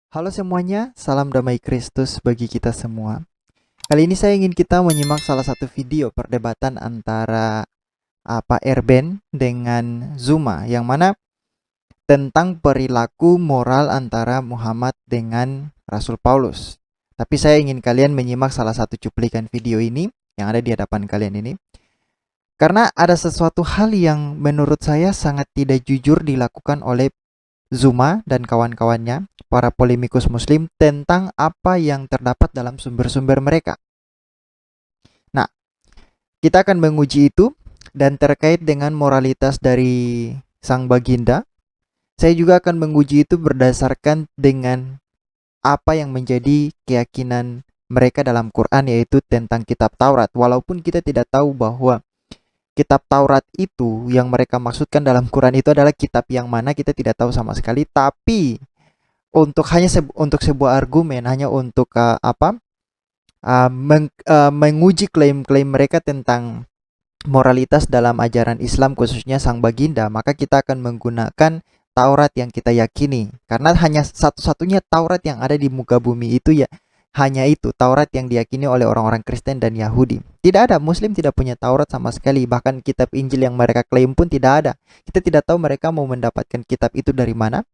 Halo semuanya, salam damai Kristus bagi kita semua. Kali ini saya ingin kita menyimak salah satu video perdebatan antara Pak Erben dengan Zuma, yang mana tentang perilaku moral antara Muhammad dengan Rasul Paulus. Tapi saya ingin kalian menyimak salah satu cuplikan video ini yang ada di hadapan kalian ini. Karena ada sesuatu hal yang menurut saya sangat tidak jujur dilakukan oleh Zuma dan kawan-kawannya, para polemikus muslim, tentang apa yang terdapat dalam sumber-sumber mereka. Nah, kita akan menguji itu, dan terkait dengan moralitas dari sang baginda, saya juga akan menguji itu berdasarkan dengan apa yang menjadi keyakinan mereka dalam Quran, yaitu tentang kitab Taurat. Walaupun kita tidak tahu bahwa kitab Taurat itu yang mereka maksudkan dalam Quran itu adalah kitab yang mana, kita tidak tahu sama sekali. Tapi untuk untuk sebuah argumen, hanya untuk menguji klaim-klaim mereka tentang moralitas dalam ajaran Islam, khususnya sang baginda, maka kita akan menggunakan Taurat yang kita yakini, karena hanya satu-satunya Taurat yang ada di muka bumi itu, ya hanya itu Taurat yang diyakini oleh orang-orang Kristen dan Yahudi. Tidak ada Muslim tidak punya Taurat sama sekali, bahkan kitab Injil yang mereka klaim pun tidak ada. Kita tidak tahu mereka mau mendapatkan kitab itu dari mana.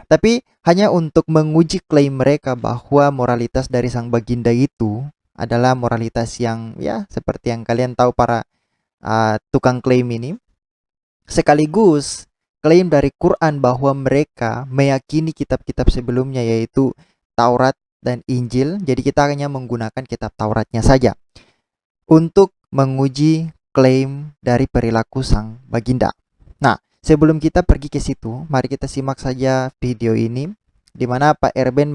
Tapi hanya untuk menguji klaim mereka bahwa moralitas dari sang baginda itu adalah moralitas yang, ya, seperti yang kalian tahu, para tukang klaim ini. Sekaligus klaim dari Quran bahwa mereka meyakini kitab-kitab sebelumnya, yaitu Taurat dan Injil. Jadi kita hanya menggunakan kitab Tauratnya saja untuk menguji klaim dari perilaku sang baginda. Nah, sebelum kita pergi ke situ, mari kita simak saja video ini, di mana Pak Erben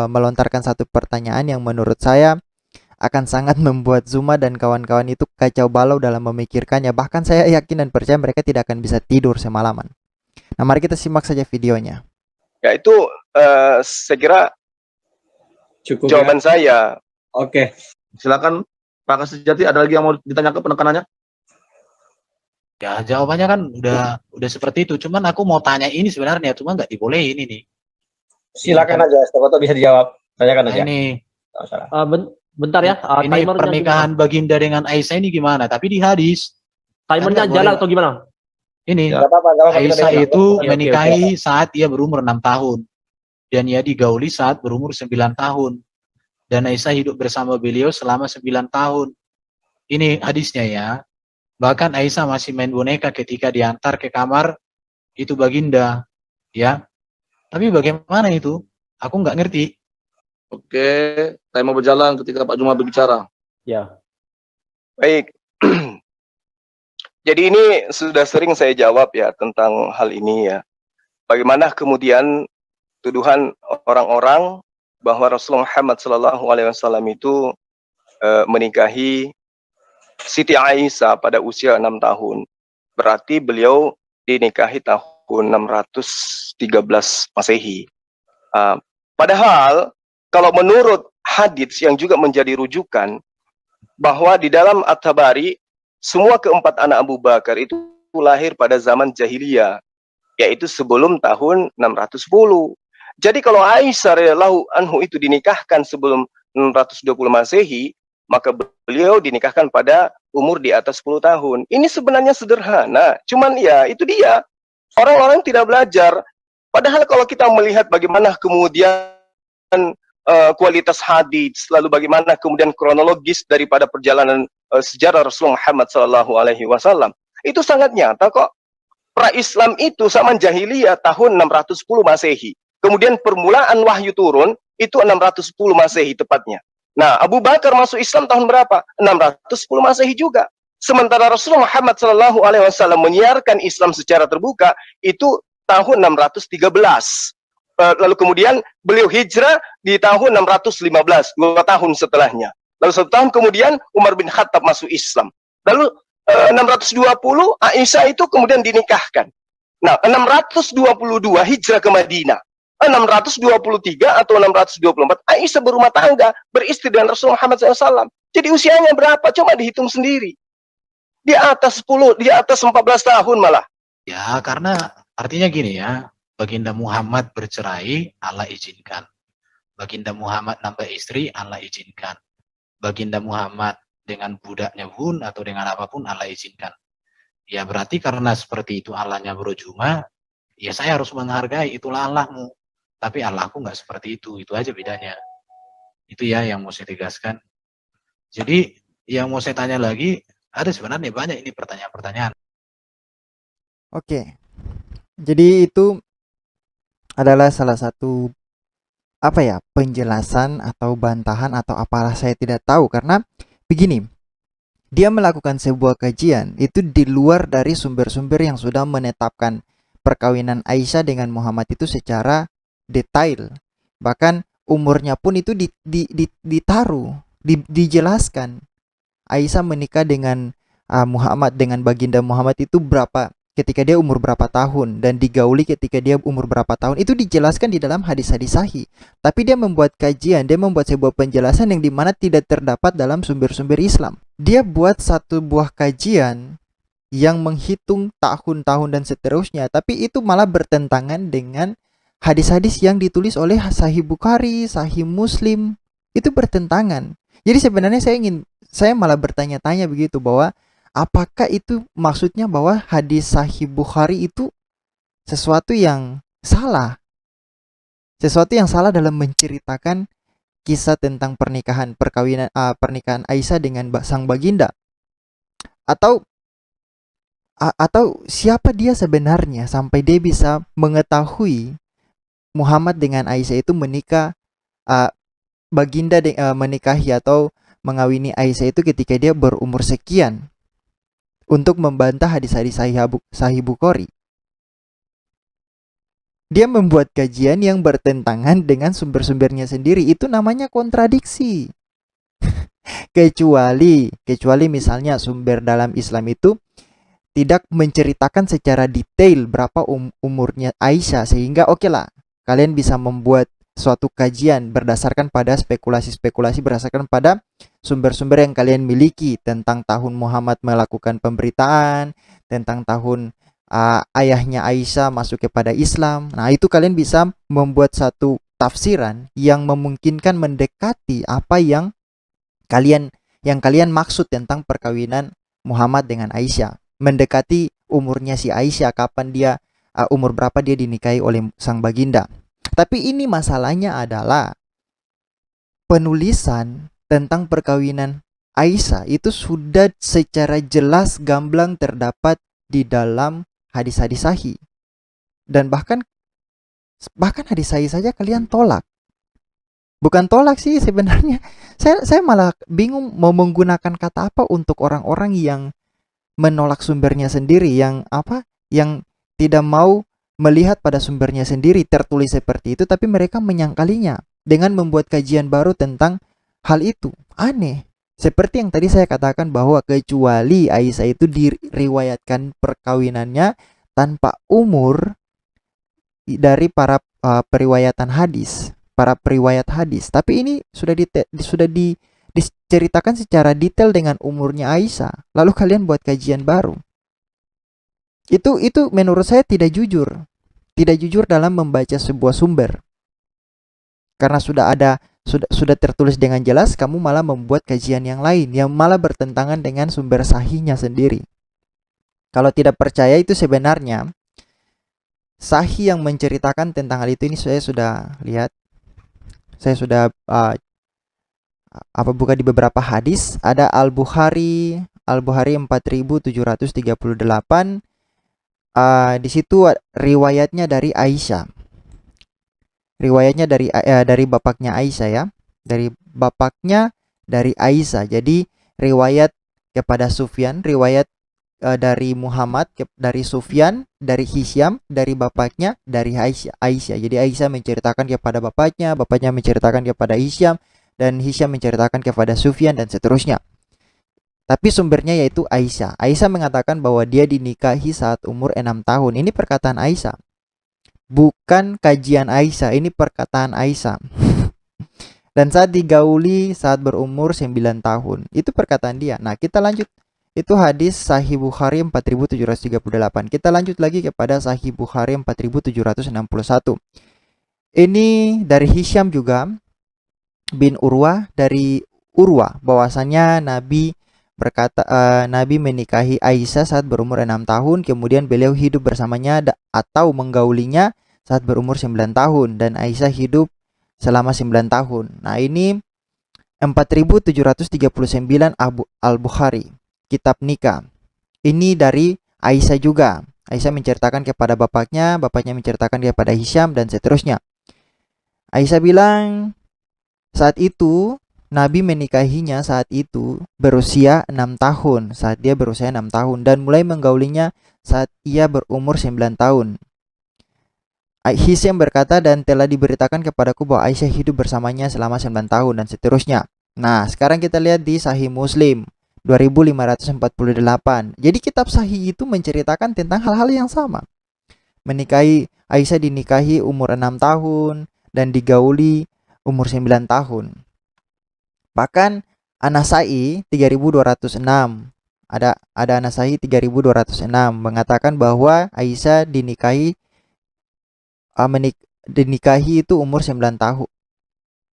melontarkan satu pertanyaan yang menurut saya akan sangat membuat Zuma dan kawan-kawan itu kacau balau dalam memikirkannya. Bahkan saya yakin dan percaya mereka tidak akan bisa tidur semalaman. Nah, mari kita simak saja videonya. Ya, itu saya kira cukup jawaban ya saya. Oke. Silakan Pak Kasejati, ada lagi yang mau ditanyakan penekanannya? Ya, jawabannya kan udah seperti itu. Cuman aku mau tanya ini sebenarnya, cuma nggak dibolehin ini. Silakan aja, siapa bisa dijawab. Tanyakan aja. Ini bentar ya. ini pernikahan Baginda dengan Aisyah ini gimana? Tapi di hadis timernya jalan atau gimana? Ini Gak apa-apa, Aisyah itu Oke, menikahi saat ia berumur 6 tahun dan ia digauli saat berumur 9 tahun. Dan Aisyah hidup bersama beliau selama 9 tahun. Ini hadisnya ya. Bahkan Aisyah masih main boneka ketika diantar ke kamar itu Baginda, ya. Tapi bagaimana itu? Aku nggak ngerti. Oke, saya mau berjalan ketika Pak Juma berbicara. Ya. Baik. Jadi ini sudah sering saya jawab ya tentang hal ini ya. Bagaimana kemudian tuduhan orang-orang bahwa Rasulullah Muhammad SAW itu menikahi Siti Aisyah pada usia 6 tahun. Berarti beliau dinikahi tahun 613 Masehi. Padahal kalau menurut hadits yang juga menjadi rujukan, bahwa di dalam At-Tabari semua keempat anak Abu Bakar itu lahir pada zaman jahiliyah, yaitu sebelum tahun 610. Jadi kalau Aisyah radhiyallahu anhu itu dinikahkan sebelum 620 Masehi, maka beliau dinikahkan pada umur di atas 10 tahun. Ini sebenarnya sederhana, cuman ya itu dia. Orang-orang tidak belajar. Padahal kalau kita melihat bagaimana kemudian kualitas hadits, lalu bagaimana kemudian kronologis daripada perjalanan sejarah Rasulullah Muhammad SAW, itu sangat nyata kok. Pra-Islam itu zaman jahiliyah tahun 610 Masehi. Kemudian permulaan wahyu turun itu 610 Masehi tepatnya. Nah, Abu Bakar masuk Islam tahun berapa? 610 Masehi juga. Sementara Rasulullah Muhammad SAW menyiarkan Islam secara terbuka itu tahun 613. Lalu kemudian beliau hijrah di tahun 615, 2 tahun setelahnya. Lalu 1 tahun kemudian Umar bin Khattab masuk Islam. Lalu 620 Aisyah itu kemudian dinikahkan. Nah, 622 hijrah ke Madinah. 623 atau 624 Aisyah berumah tangga, beristri dengan Rasulullah Muhammad SAW. Jadi usianya berapa? Coba dihitung sendiri. Di atas 10, di atas 14 tahun malah. Ya, karena artinya gini ya, Baginda Muhammad bercerai, Allah izinkan. Baginda Muhammad nambah istri, Allah izinkan. Baginda Muhammad dengan budaknya pun atau dengan apapun Allah izinkan. Ya berarti karena seperti itu Allahnya berjuma, ya saya harus menghargai, itulah Allahmu. Tapi Allahku nggak seperti itu aja bedanya. Itu ya yang mau saya tegaskan. Jadi yang mau saya tanya lagi, ada sebenarnya banyak ini pertanyaan-pertanyaan. Oke. Jadi itu adalah salah satu penjelasan atau bantahan atau apalah, saya tidak tahu, karena begini, dia melakukan sebuah kajian itu di luar dari sumber-sumber yang sudah menetapkan perkawinan Aisyah dengan Muhammad itu secara detail. Bahkan umurnya pun itu ditaruh, dijelaskan. Aisyah menikah dengan Muhammad, dengan baginda Muhammad itu ketika dia umur berapa tahun, dan digauli ketika dia umur berapa tahun, itu dijelaskan di dalam hadis-hadis sahih. Tapi dia membuat kajian, dia membuat sebuah penjelasan yang dimana tidak terdapat dalam sumber-sumber Islam. Dia buat satu buah kajian yang menghitung tahun-tahun dan seterusnya, tapi itu malah bertentangan dengan hadis-hadis yang ditulis oleh Sahih Bukhari, Sahih Muslim. Itu bertentangan. Jadi sebenarnya saya malah bertanya-tanya begitu, bahwa apakah itu maksudnya bahwa hadis Sahih Bukhari itu sesuatu yang salah? Sesuatu yang salah dalam menceritakan kisah tentang pernikahan Aisyah dengan sang baginda? Atau siapa dia sebenarnya sampai dia bisa mengetahui Muhammad dengan Aisyah itu menikah, baginda menikahi atau mengawini Aisyah itu ketika dia berumur sekian, untuk membantah hadis-hadis Sahih Bukhari. Dia membuat kajian yang bertentangan dengan sumber-sumbernya sendiri. Itu namanya kontradiksi. kecuali misalnya sumber dalam Islam itu tidak menceritakan secara detail berapa umurnya Aisyah, sehingga oke lah, kalian bisa membuat suatu kajian berdasarkan pada spekulasi-spekulasi, berdasarkan pada sumber-sumber yang kalian miliki tentang tahun Muhammad melakukan pemberitaan, tentang tahun ayahnya Aisyah masuk kepada Islam. Nah, itu kalian bisa membuat satu tafsiran yang memungkinkan mendekati apa yang kalian maksud tentang perkawinan Muhammad dengan Aisyah, mendekati umurnya si Aisyah, kapan dia umur berapa dia dinikahi oleh sang baginda. Tapi ini masalahnya adalah penulisan tentang perkawinan Aisyah itu sudah secara jelas gamblang terdapat di dalam hadis-hadis sahih. Dan bahkan hadis sahih saja kalian tolak. Bukan tolak sih sebenarnya. Saya malah bingung mau menggunakan kata apa untuk orang-orang yang menolak sumbernya sendiri, yang tidak mau melihat pada sumbernya sendiri tertulis seperti itu, tapi mereka menyangkalinya dengan membuat kajian baru tentang hal itu. Aneh. Seperti yang tadi saya katakan, bahwa kecuali Aisyah itu diriwayatkan perkawinannya tanpa umur dari para periwayatan hadis, para periwayat hadis. Tapi ini sudah diceritakan secara detail dengan umurnya Aisyah. Lalu kalian buat kajian baru. Itu menurut saya tidak jujur. Tidak jujur dalam membaca sebuah sumber. Karena sudah tertulis dengan jelas, kamu malah membuat kajian yang lain yang malah bertentangan dengan sumber sahihnya sendiri. Kalau tidak percaya, itu sebenarnya sahih yang menceritakan tentang hal itu, ini saya sudah lihat. Saya sudah buka di beberapa hadis. Ada Al-Bukhari 4738. Di situ riwayatnya dari Aisyah. Riwayatnya dari bapaknya Aisyah ya. Dari bapaknya dari Aisyah. Jadi riwayat kepada Sufyan, riwayat dari Muhammad dari Sufyan, dari Hisyam, dari bapaknya dari Aisyah. Jadi Aisyah menceritakan kepada bapaknya, bapaknya menceritakan kepada Hisyam, dan Hisyam menceritakan kepada Sufyan, dan seterusnya. Tapi sumbernya yaitu Aisyah. Aisyah mengatakan bahwa dia dinikahi saat umur 6 tahun. Ini perkataan Aisyah. Bukan kajian Aisyah, ini perkataan Aisyah. Dan saat digauli saat berumur 9 tahun. Itu perkataan dia. Nah, kita lanjut. Itu hadis Sahih Bukhari 4738. Kita lanjut lagi kepada Sahih Bukhari 4761. Ini dari Hisyam juga. bin Urwah dari Urwah bahwasannya Nabi menikahi Aisyah saat berumur 6 tahun, kemudian beliau hidup bersamanya atau menggaulinya saat berumur 9 tahun dan Aisyah hidup selama 9 tahun. Nah, ini 4739 Al-Bukhari, kitab nikah. Ini dari Aisyah juga. Aisyah menceritakan kepada bapaknya, bapaknya menceritakan kepada Hisham dan seterusnya. Aisyah bilang saat itu Nabi menikahinya saat itu berusia 6 tahun, saat dia berusia 6 tahun dan mulai menggaulinya saat ia berumur 9 tahun. Hisham berkata, dan telah diberitakan kepadaku bahwa Aisyah hidup bersamanya selama 9 tahun dan seterusnya. Nah, sekarang kita lihat di Sahih Muslim 2548. Jadi kitab Sahih itu menceritakan tentang hal-hal yang sama. Aisyah dinikahi umur 6 tahun dan digauli umur 9 tahun. Bahkan An-Nasai 3206, ada An-Nasai 3206 mengatakan bahwa Aisyah dinikahi itu umur 9 tahun.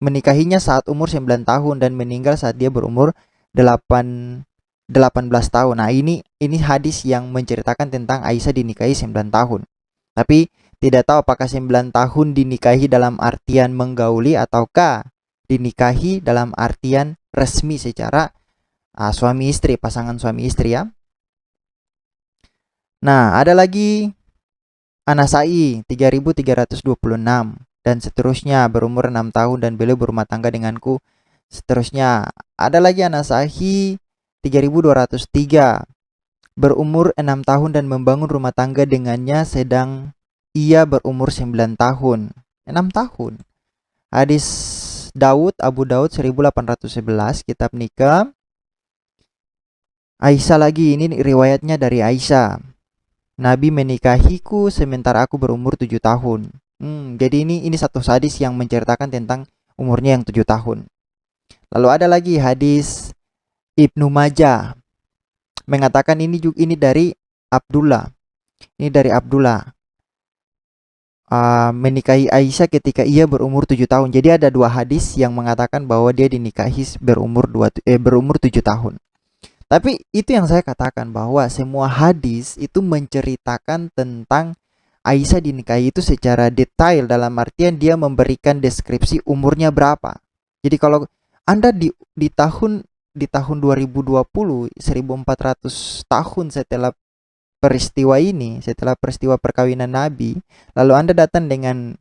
Menikahinya saat umur 9 tahun dan meninggal saat dia berumur 18 tahun. Nah, ini hadis yang menceritakan tentang Aisyah dinikahi 9 tahun. Tapi tidak tahu apakah 9 tahun dinikahi dalam artian menggauli ataukah dinikahi dalam artian resmi secara suami istri, pasangan suami istri ya. Nah, ada lagi An-Nasai 3326 dan seterusnya, berumur 6 tahun dan beliau berumah tangga denganku. Seterusnya, ada lagi An-Nasai 3203, berumur 6 tahun dan membangun rumah tangga dengannya sedang ia berumur 9 tahun. 6 tahun. Hadis Abu Daud 1811, kitab nikah. Aisyah lagi, ini riwayatnya dari Aisyah. Nabi menikahiku sementara aku berumur 7 tahun. Jadi ini satu hadis yang menceritakan tentang umurnya yang 7 tahun. Lalu ada lagi hadis Ibnu Majah mengatakan ini dari Abdullah. Ini dari Abdullah. Menikahi Aisyah ketika ia berumur 7 tahun. Jadi ada dua hadis yang mengatakan bahwa dia dinikahi berumur 7 tahun. Tapi itu yang saya katakan, bahwa semua hadis itu menceritakan tentang Aisyah dinikahi itu secara detail, dalam artian dia memberikan deskripsi umurnya berapa. Jadi kalau Anda di tahun 2020, 1400 tahun setelah peristiwa ini, setelah peristiwa perkawinan Nabi, lalu Anda datang dengan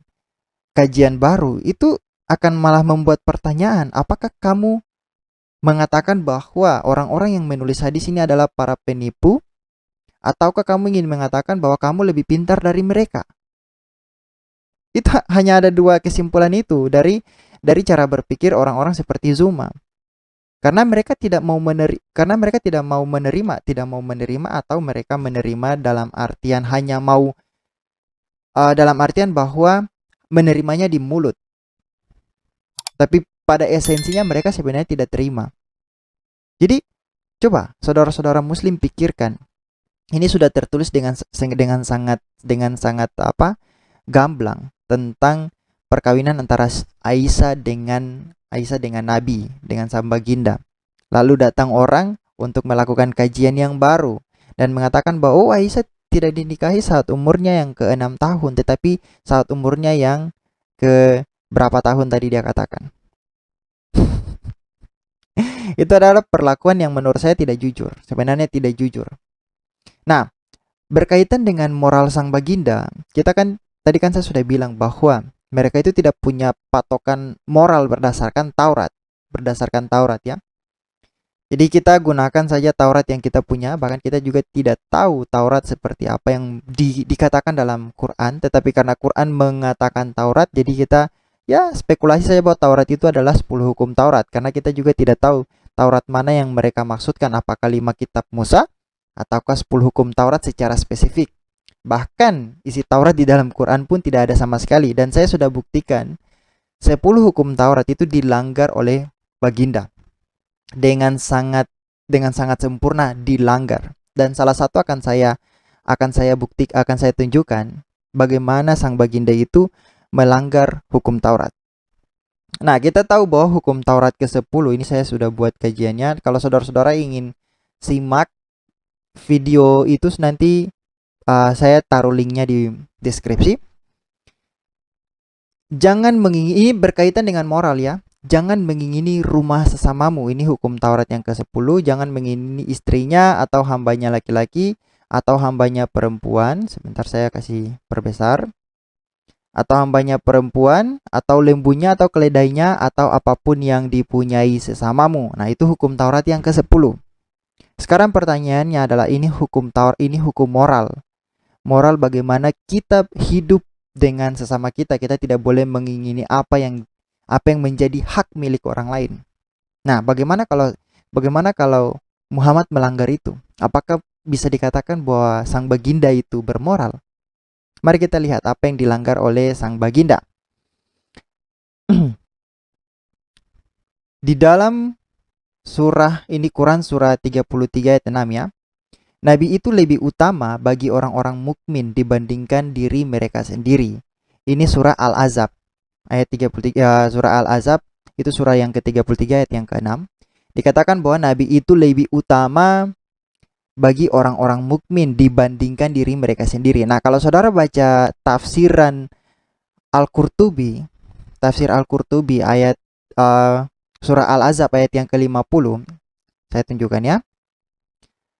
kajian baru, itu akan malah membuat pertanyaan, apakah kamu mengatakan bahwa orang-orang yang menulis hadis ini adalah para penipu, ataukah kamu ingin mengatakan bahwa kamu lebih pintar dari mereka? Itu hanya ada dua kesimpulan itu dari cara berpikir orang-orang seperti Zuma. Karena mereka tidak mau menerima atau mereka menerima dalam artian hanya mau dalam artian bahwa menerimanya di mulut. Tapi pada esensinya mereka sebenarnya tidak terima. Jadi coba saudara-saudara muslim pikirkan. Ini sudah tertulis dengan sangat gamblang tentang perkawinan antara Aisyah dengan Nabi, dengan sang baginda. Lalu datang orang untuk melakukan kajian yang baru dan mengatakan bahwa Aisyah tidak dinikahi saat umurnya yang ke-6 tahun, tetapi saat umurnya yang ke berapa tahun tadi dia katakan. Itu adalah perlakuan yang menurut saya tidak jujur. Sebenarnya tidak jujur. Nah, berkaitan dengan moral sang baginda, tadi kan saya sudah bilang bahwa mereka itu tidak punya patokan moral berdasarkan Taurat ya. Jadi kita gunakan saja Taurat yang kita punya, bahkan kita juga tidak tahu Taurat seperti apa yang dikatakan dalam Quran, tetapi karena Quran mengatakan Taurat, jadi kita ya spekulasi saja bahwa Taurat itu adalah 10 hukum Taurat, karena kita juga tidak tahu Taurat mana yang mereka maksudkan, apakah 5 kitab Musa ataukah 10 hukum Taurat secara spesifik. Bahkan isi Taurat di dalam Quran pun tidak ada sama sekali, dan saya sudah buktikan 10 hukum Taurat itu dilanggar oleh baginda dengan sangat sempurna dilanggar. Dan salah satu akan saya tunjukkan bagaimana sang baginda itu melanggar hukum Taurat. Nah, kita tahu bahwa hukum Taurat ke-10 ini saya sudah buat kajiannya. Kalau saudara-saudara ingin simak video itu nanti saya taruh linknya di deskripsi. Jangan mengingini, ini berkaitan dengan moral ya. Jangan mengingini rumah sesamamu. Ini hukum Taurat yang ke-10. Jangan mengingini istrinya atau hambanya laki-laki atau hambanya perempuan. Sebentar saya kasih perbesar. Atau hambanya perempuan atau lembunya atau keledainya atau apapun yang dipunyai sesamamu. Nah, itu hukum Taurat yang ke-10. Sekarang pertanyaannya adalah ini hukum Taurat, ini hukum moral. Moral bagaimana kita hidup dengan sesama kita. Kita tidak boleh mengingini apa yang menjadi hak milik orang lain. Nah, bagaimana kalau Muhammad melanggar itu? Apakah bisa dikatakan bahwa sang baginda itu bermoral? Mari kita lihat apa yang dilanggar oleh sang baginda. Di dalam surah ini, Quran surah 33 ayat 6 ya. Nabi itu lebih utama bagi orang-orang mukmin dibandingkan diri mereka sendiri. Ini surah Al-Ahzab ayat 33, surah Al-Ahzab itu surah yang ke-33 ayat yang ke-6. Dikatakan bahwa Nabi itu lebih utama bagi orang-orang mukmin dibandingkan diri mereka sendiri. Nah, kalau saudara baca tafsiran Al-Qurtubi, tafsir Al-Qurtubi ayat surah Al-Ahzab ayat yang ke-50, saya tunjukkan ya.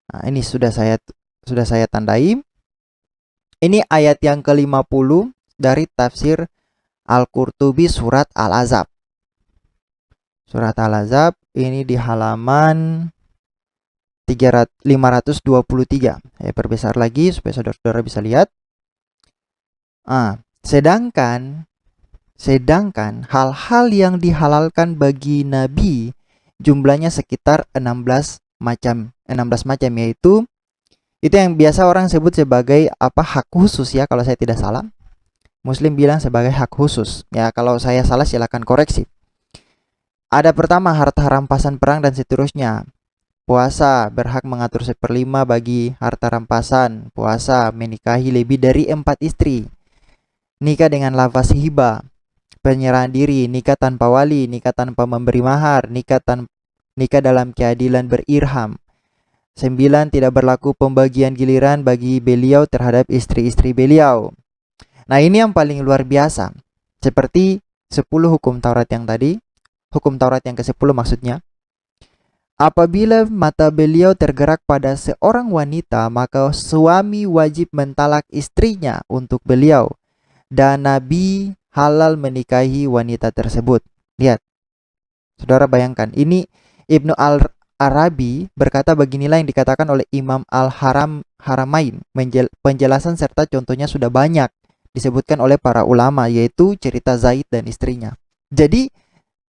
Nah, ini sudah saya tandai. Ini ayat yang ke-50 dari tafsir Al-Qurtubi surat Al-Ahzab. Surat Al-Ahzab ini di halaman 523. Saya perbesar lagi supaya saudara-saudara bisa lihat. Sedangkan hal-hal yang dihalalkan bagi Nabi jumlahnya sekitar 16 macam, yaitu yang biasa orang sebut sebagai hak khusus ya, kalau saya tidak salah. Muslim bilang sebagai hak khusus. Ya, kalau saya salah silakan koreksi. Ada pertama harta rampasan perang dan seterusnya. Puasa, berhak mengatur 1/5 bagi harta rampasan. Puasa, menikahi lebih dari 4 istri. Nikah dengan lafaz hibah. Penyerahan diri, nikah tanpa wali, nikah tanpa memberi mahar, nikah dalam keadilan berirham. 9, tidak berlaku pembagian giliran bagi beliau terhadap istri-istri beliau. Nah, ini yang paling luar biasa. Seperti 10 hukum Taurat yang tadi, hukum Taurat yang ke-10 maksudnya. Apabila mata beliau tergerak pada seorang wanita, maka suami wajib mentalak istrinya untuk beliau. Dan Nabi halal menikahi wanita tersebut. Lihat, saudara bayangkan, ini Ibnu Al-Arabi berkata beginilah yang dikatakan oleh Imam Al-Haramain. Penjelasan serta contohnya sudah banyak disebutkan oleh para ulama, yaitu cerita Zaid dan istrinya. Jadi,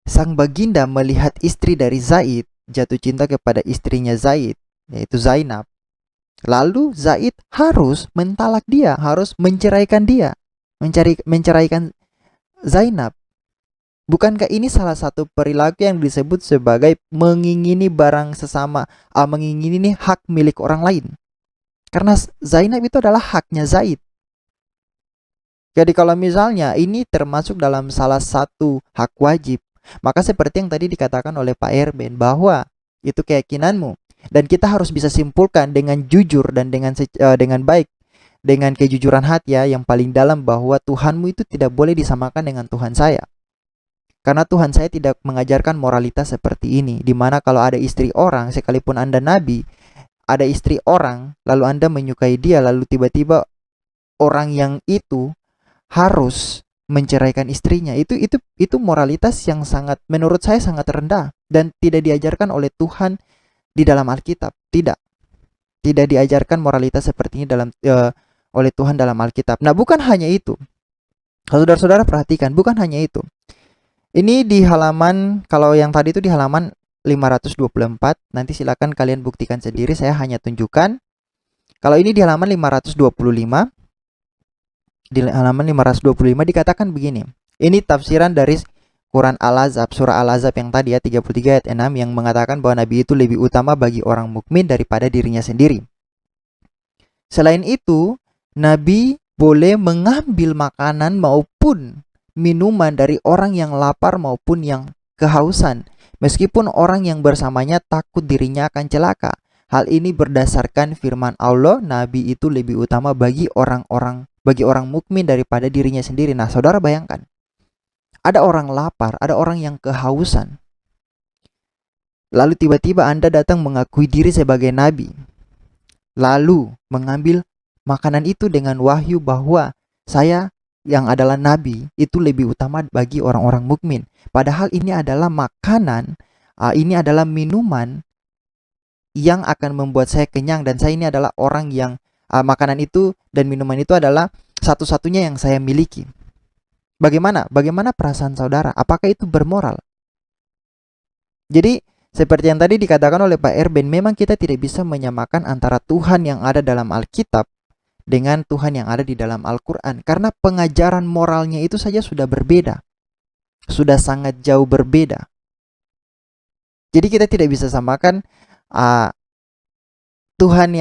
sang baginda melihat istri dari Zaid jatuh cinta kepada istrinya Zaid, yaitu Zainab. Lalu Zaid harus mentalak dia, harus menceraikan dia, menceraikan Zainab. Bukankah ini salah satu perilaku yang disebut sebagai mengingini barang sesama, mengingini hak milik orang lain? Karena Zainab itu adalah haknya Zaid. Jadi kalau misalnya ini termasuk dalam salah satu hak wajib, maka seperti yang tadi dikatakan oleh Pak Erben, bahwa itu keyakinanmu, dan kita harus bisa simpulkan dengan jujur dan dengan baik, dengan kejujuran hati ya, yang paling dalam, bahwa Tuhanmu itu tidak boleh disamakan dengan Tuhan saya. Karena Tuhan saya tidak mengajarkan moralitas seperti ini, dimana kalau ada istri orang, sekalipun Anda nabi, ada istri orang, lalu Anda menyukai dia, lalu tiba-tiba orang yang itu harus menceraikan istrinya. Itu moralitas yang sangat, menurut saya sangat rendah dan tidak diajarkan oleh Tuhan di dalam Alkitab. Tidak diajarkan moralitas seperti ini oleh Tuhan dalam Alkitab. Nah, bukan hanya itu. Saudara-saudara perhatikan, bukan hanya itu. Ini di halaman, kalau yang tadi itu di halaman 524, nanti silakan kalian buktikan sendiri, saya hanya tunjukkan. Kalau ini di halaman 525, di halaman 525 dikatakan begini. Ini tafsiran dari Quran Al-Ahzab, surah Al-Ahzab yang tadi ya, 33 ayat 6, yang mengatakan bahwa Nabi itu lebih utama bagi orang mukmin daripada dirinya sendiri. Selain itu, Nabi boleh mengambil makanan maupun minuman dari orang yang lapar maupun yang kehausan, meskipun orang yang bersamanya takut dirinya akan celaka. Hal ini berdasarkan firman Allah, nabi itu lebih utama bagi orang mukmin daripada dirinya sendiri. Nah, saudara bayangkan, ada orang lapar, ada orang yang kehausan. Lalu tiba-tiba Anda datang mengakui diri sebagai nabi, lalu mengambil makanan itu dengan wahyu bahwa saya yang adalah nabi itu lebih utama bagi orang-orang mukmin. Padahal ini adalah makanan, ini adalah minuman yang akan membuat saya kenyang, dan saya ini adalah orang yang makanan itu dan minuman itu adalah satu-satunya yang saya miliki. Bagaimana perasaan saudara? Apakah itu bermoral? Jadi seperti yang tadi dikatakan oleh Pak Erben, memang kita tidak bisa menyamakan antara Tuhan yang ada dalam Alkitab dengan Tuhan yang ada di dalam Al-Quran, karena pengajaran moralnya itu saja sudah berbeda, sudah sangat jauh berbeda. Jadi kita tidak bisa samakan Tuhan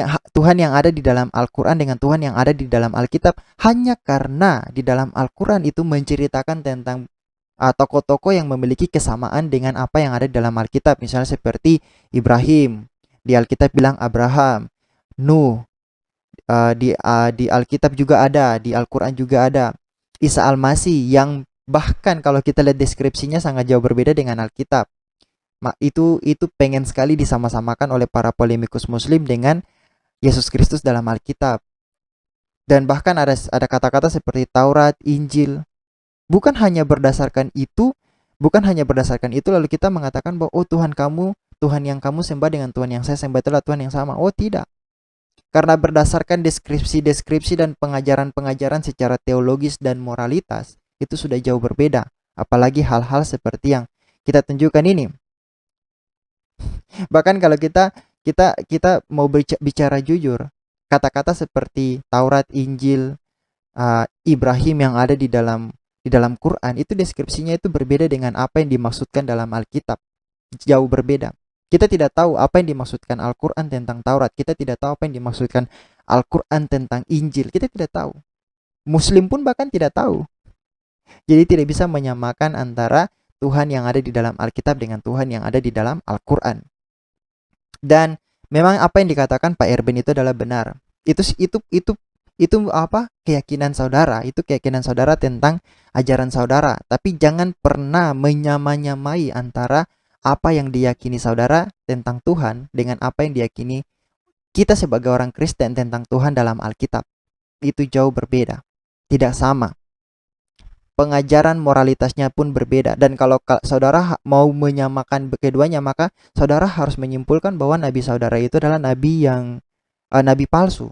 yang ada di dalam Al-Quran dengan Tuhan yang ada di dalam Alkitab, hanya karena di dalam Al-Quran itu menceritakan tentang tokoh-tokoh yang memiliki kesamaan dengan apa yang ada di dalam Alkitab. Misalnya seperti Ibrahim, di Alkitab bilang Abraham, Nuh, di Alkitab juga ada, di Al-Quran juga ada. Isa Al-Masih yang bahkan kalau kita lihat deskripsinya sangat jauh berbeda dengan Alkitab. Itu pengen sekali disama-samakan oleh para polemikus muslim dengan Yesus Kristus dalam Alkitab. Dan bahkan ada kata-kata seperti Taurat, Injil. Bukan hanya berdasarkan itu lalu kita mengatakan bahwa Tuhan yang kamu sembah dengan Tuhan yang saya sembah itulah Tuhan yang sama. Oh tidak. Karena berdasarkan deskripsi dan pengajaran secara teologis dan moralitas itu sudah jauh berbeda. Apalagi hal-hal seperti yang kita tunjukkan ini. Bahkan kalau kita mau bicara jujur, kata-kata seperti Taurat, Injil, Ibrahim yang ada di dalam Quran itu deskripsinya itu berbeda dengan apa yang dimaksudkan dalam Alkitab. Jauh berbeda. Kita tidak tahu apa yang dimaksudkan Al-Quran tentang Taurat. Kita tidak tahu apa yang dimaksudkan Al-Quran tentang Injil. Kita tidak tahu. Muslim pun bahkan tidak tahu. Jadi tidak bisa menyamakan antara Tuhan yang ada di dalam Alkitab dengan Tuhan yang ada di dalam Al-Quran. Dan memang apa yang dikatakan Pak Erben itu adalah benar. Itu apa? Keyakinan saudara. Itu keyakinan saudara tentang ajaran saudara. Tapi jangan pernah menyamai antara apa yang diyakini saudara tentang Tuhan dengan apa yang diyakini kita sebagai orang Kristen tentang Tuhan dalam Alkitab. Itu jauh berbeda, tidak sama. Pengajaran moralitasnya pun berbeda. Dan kalau saudara mau menyamakan keduanya, maka saudara harus menyimpulkan bahwa nabi saudara itu adalah nabi yang nabi palsu,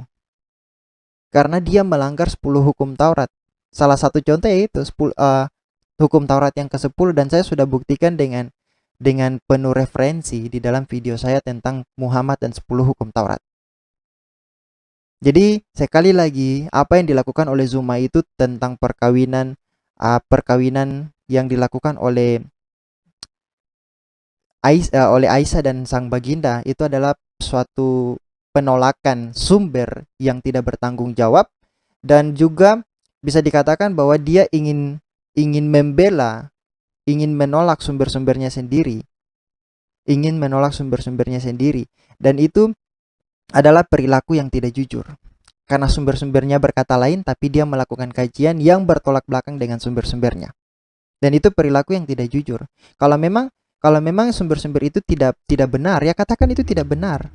karena dia melanggar 10 hukum Taurat. Salah satu contoh yaitu hukum Taurat yang ke-10, dan saya sudah buktikan dengan penuh referensi di dalam video saya tentang Muhammad dan 10 hukum Taurat. Jadi sekali lagi, apa yang dilakukan oleh Zuma itu tentang perkawinan yang dilakukan oleh Aisyah dan sang baginda itu adalah suatu penolakan sumber yang tidak bertanggung jawab, dan juga bisa dikatakan bahwa dia ingin menolak sumber-sumbernya sendiri. Dan itu adalah perilaku yang tidak jujur. Karena sumber-sumbernya berkata lain, tapi dia melakukan kajian yang bertolak belakang dengan sumber-sumbernya. Dan itu perilaku yang tidak jujur. Kalau memang sumber-sumber itu tidak benar, ya katakan itu tidak benar.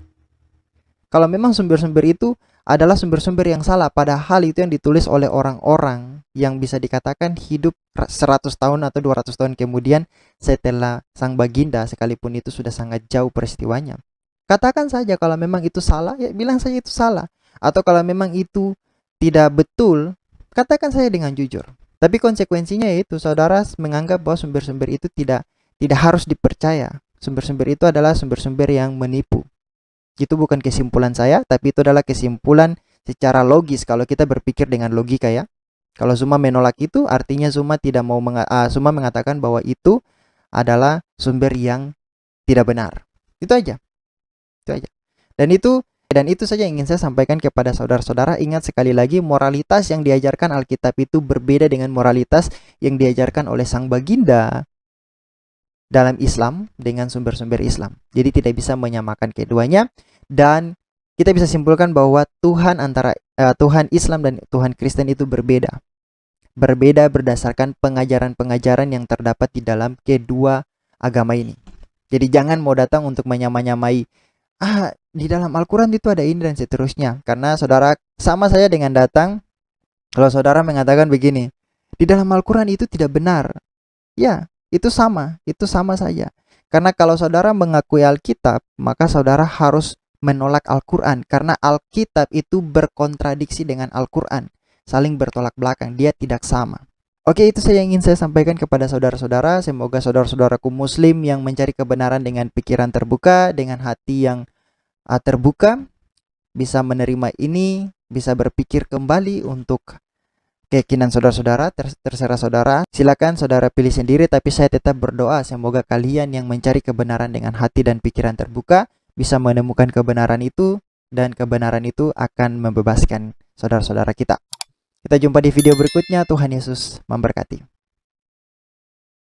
Kalau memang sumber-sumber itu adalah sumber-sumber yang salah, padahal itu yang ditulis oleh orang-orang yang bisa dikatakan hidup 100 tahun atau 200 tahun kemudian setelah sang baginda, sekalipun itu sudah sangat jauh peristiwanya. Katakan saja kalau memang itu salah, ya bilang saja itu salah. Atau kalau memang itu tidak betul, katakan saja dengan jujur. Tapi konsekuensinya yaitu saudara menganggap bahwa sumber-sumber itu tidak harus dipercaya. Sumber-sumber itu adalah sumber-sumber yang menipu. Itu bukan kesimpulan saya, tapi itu adalah kesimpulan secara logis kalau kita berpikir dengan logika ya. Kalau Zuma menolak itu, artinya Zuma Zuma mengatakan bahwa itu adalah sumber yang tidak benar. Itu aja. Dan itu Dan itu saja yang ingin saya sampaikan kepada saudara-saudara. Ingat sekali lagi, moralitas yang diajarkan Alkitab itu berbeda dengan moralitas yang diajarkan oleh Sang Baginda dalam Islam dengan sumber-sumber Islam. Jadi tidak bisa menyamakan keduanya, dan kita bisa simpulkan bahwa Tuhan antara Tuhan Islam dan Tuhan Kristen itu berbeda. Berbeda berdasarkan pengajaran-pengajaran yang terdapat di dalam kedua agama ini. Jadi jangan mau datang untuk menyamai-nyamai, di dalam Al-Quran itu ada ini dan seterusnya. Karena saudara, sama saya dengan datang, kalau saudara mengatakan begini, di dalam Al-Quran itu tidak benar. Ya, itu sama saja. Karena kalau saudara mengakui Alkitab, maka saudara harus menolak Al-Quran. Karena Alkitab itu berkontradiksi dengan Al-Quran. Saling bertolak belakang, dia tidak sama. Oke, itu saja yang ingin saya sampaikan kepada saudara-saudara. Semoga saudara-saudaraku muslim yang mencari kebenaran dengan pikiran terbuka, dengan hati yang terbuka, bisa menerima ini, bisa berpikir kembali untuk keyakinan saudara-saudara. Terserah saudara, silakan saudara pilih sendiri, tapi saya tetap berdoa semoga kalian yang mencari kebenaran dengan hati dan pikiran terbuka bisa menemukan kebenaran itu, dan kebenaran itu akan membebaskan saudara-saudara kita. Kita jumpa di video berikutnya. Tuhan Yesus memberkati.